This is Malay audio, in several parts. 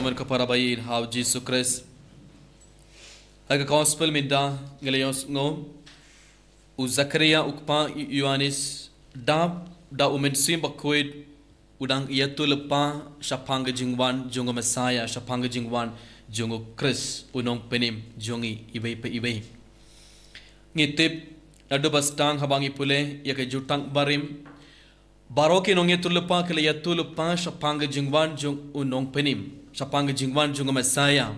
Komen kepada bayi hau Jesus Christ. Aga gospel minda ngelios ngo u Zakaria ukpa Yohanes da umensim bakuid udang iatu lepa syapanga jingwan jongo Messiah syapanga jingwan jongo Christ unong penim jongi ibai pe ibai. Ngitip nado bastang habangi pule ya ke jutang barim baroki nong iatu lepa kele iatu lepa syapanga jingwan jong unong penim syapanga jingwan jongo Messiah.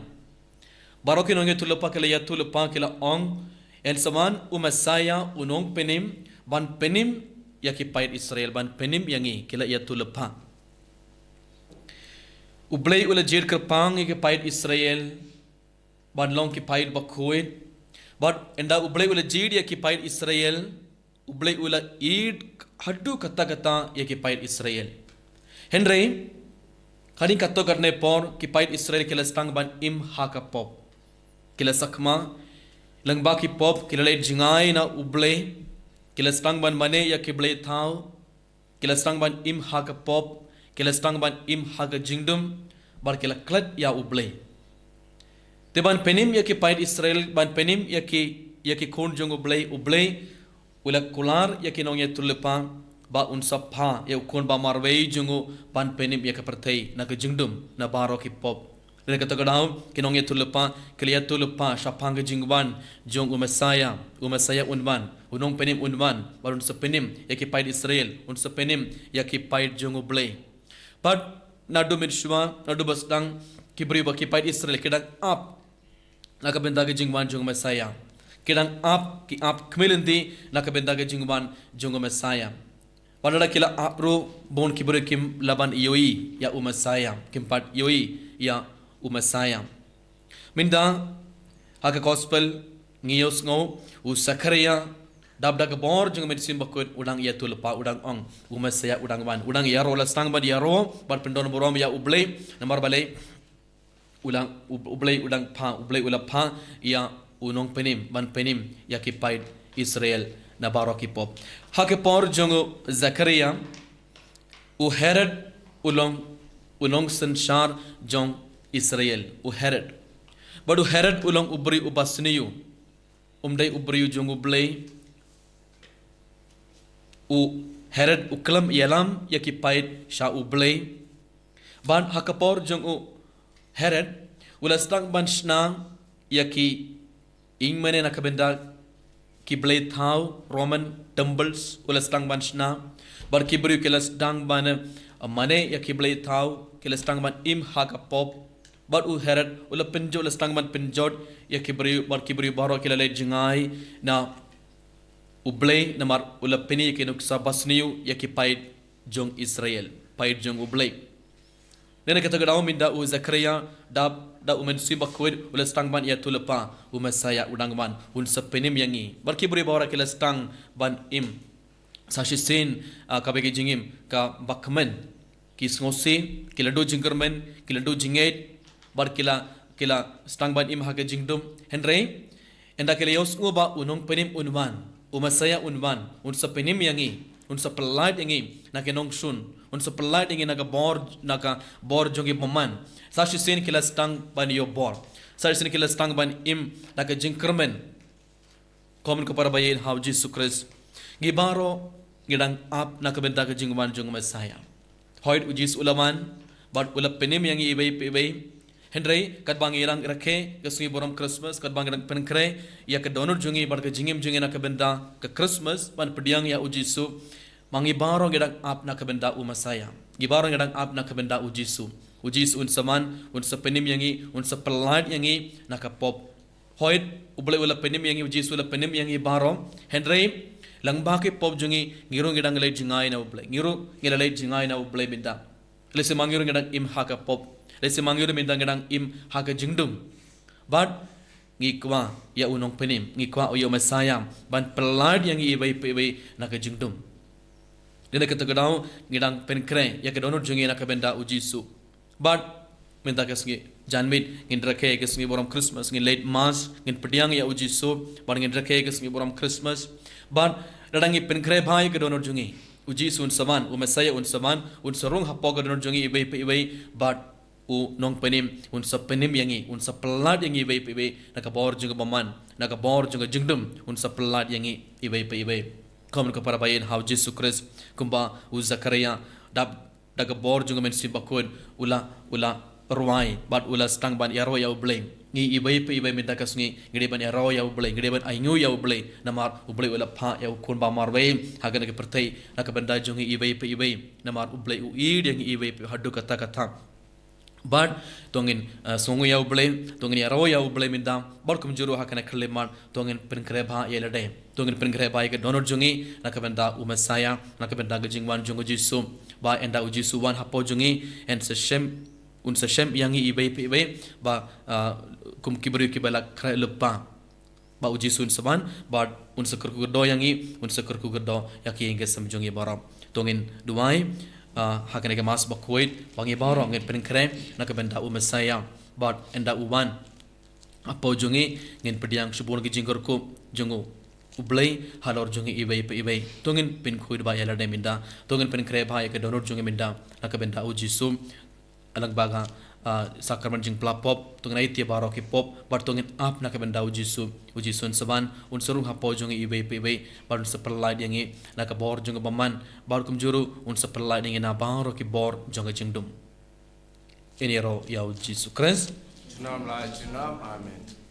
Baroki nong itu lepa kala yatu lepa kala ong el saman Messiah unong penim ban penim yaki pait Israel ban penim yangi kala yatu lepa ublay ula jir kerpang yaki pait Israel ban long ki pait bakuit but enda ublay ula jir yaki pait Israel ublay ula id hadu kata yaki pait Israel Henry kading kato karne por ki pait Israel kala stang ban im hakapop kila sakma langba ki pop kila le jingai na uble kila stang ban mane ya kible thau kila stang ban im haka pop kila stang ban im haka jingdum bar kila klat ya uble te ban penim ya ki pait Israel ban penim ya ki khon jong uble ula kular ya ki nong ya tulepa ba unsa pha ya khon ba marwei jongo ban penim ya ka perthei na ka jingdum na baro ki pop Lele kata kadau kinong itu lepa kelihatu lepa syapanga jingwan jong Messiah unwan unong penim unwan barun sepenim yaki pait Israel un sepenim yaki pait jong uble but nadu midshwa nadu basdang kibri baki pait Israel kedang up nakabenda ke jingwan jong Messiah kedang up ki up kmelindi nakabenda ke jingwan jong Messiah padada kila apro bon kibri kim laban ioi ya Messiah kimpat ioi ya Messiah. Minda haka gospel ngiyos ngo u Zakaria dabda gebor jeng medisim bakut udang ia tu lepa udang ong Messiah udang wan udang yaro lastang ba yaro bar pendon borom ya ublei namar balai ulang ublei udang pa ublei ula pa ya unong penim ban penim ya kipait Israel na baroki pop haka por jeng Zakaria u Herod ulong senshar jong Israel u Herod badu Herod ulang ubri ubasniyu umdai ubriyu jong ublei u Herod uklam yalam yaki pait sha ublei ban hakapor jong u Herod ulastang ban shna yaki ingmene nakabenda kiblei thau Roman temples ulastang ban shna bar kibriyu kilastang ban mane yaki blei thau kilastang ban im hakapop But Herod ula penjo ula stang man penjot ya kibri baro kila le jingai na ublei namar ula peni ke nuksa basniu ya ki pait jong Israel pait jong ublei nena kata gadau minda Zakaria da umen sibakwid ula stang ban ya tulepa Messiah udang ban un sepenim yangi bar kibri baro kila stang ban im sashisin kabege jingim ka bakmen ki ngosi kila do jingkermen kila do jinget bar kila stang ban im haga jingdum Henry enda kila yos ngoba unong penim unwan Messiah unwan un sa penim yangi un sa pelait yangi na kenong sun un sa pelait yangi naga bor jongi paman sa shisen kila stang ban yo bor sa shisen kila stang ban im naga jingkermen komen kepada bayin hau Jesus Christ gibaro ngidang ap nakabenta ka jingwan jong Messiah hoid ujis ulaman bad ulap penim yangi ibai Henry kat bang irang rakhe kesui boram Christmas kat bang irang penkre ya ke donor jungi bar ke jingim jungi nak benda ke Christmas ban pediang ya ujisu mangi baro gedang ap nak benda Messiah gibaro gedang ap nak benda ujisu un saman un sepenim yangi un sepelait yangi nak pop hoid uble ula penim yangi ujisu ula penim yangi baro Henry langba ke pop jungi ngiru gedang le jingai na uble ngiru ngilale jingai na uble benda lese mangiru gedang im haka pop Lesi mangiru mindang gedang im haga jingdum. But ngikwa ya unong penim, ngikwa uyo Messiah ban pelad yang ibai naka jingdum. Dina kata gedau ngidang penkre ya kedonor jungi naka benda ujisu. But minta kesngi janmit ngin rake kesngi boram Christmas ngin late mass ngin pediang ya ujisu ban ngin rake kesngi boram Christmas. But dadangi penkre bhai kedonor jungi. Ujisu un saman, Messiah un saman, un sarung hapog kedonor jungi ibai but nong penim unsa penim yangi unsa pelat yangi ibai ibai nakabor juga baman nakabor juga jengdum unsa pelat yangi ibai kom ke para bayin how Jesus Christ kumba u Zakaria daga bor juga men sibakun ula ruai bat ula stang ban yaro ya ubleng ngi ibai minta kasungi ngide ban yaro ya ubleng ngide ban aingu ya ubleng namar ubleng ula pha ya kun ba marwe hagan ke pertai nak benda jungi ibai namar ubleng u id yang ibai hadu kata but tongin songu ya ubleng tongin yaro ya ubleng minda bar kum juru hakana khleman tongin penkreba ya lade tongin penkreba ya donor jungi nak benda umasaya nak benda gejingwan jungu jisu ba enda uji suwan hapo jungi en se shem yangi ibai ba kum kibru kibala kra lepa ba uji sun saban ba unsa kerku gedo yangi unsa kerku gedo yaki engge samjungi baram tongin duai hakane ke mas bakuit bangi barong ngin penkre nak benda umasaya ba enda uwan hapo jungi ngin pediang subun ki jingkorku jungu ublay halor jungi ibai tongin pin khuid ba yala de minda tongin pin kre ba ke donor jungi minda nak benda uji sum alang baga sakramen jing plapop tongin ai tia baro ki pop bar tongin ap nak benda uji sun saban unsurung hapo jungi ibai bar seperlai yangi nak bor jungi baman bar kum juru un seperlai yangi na baro ki bor jungi jingdum ini ro ya uji Kristus Amen.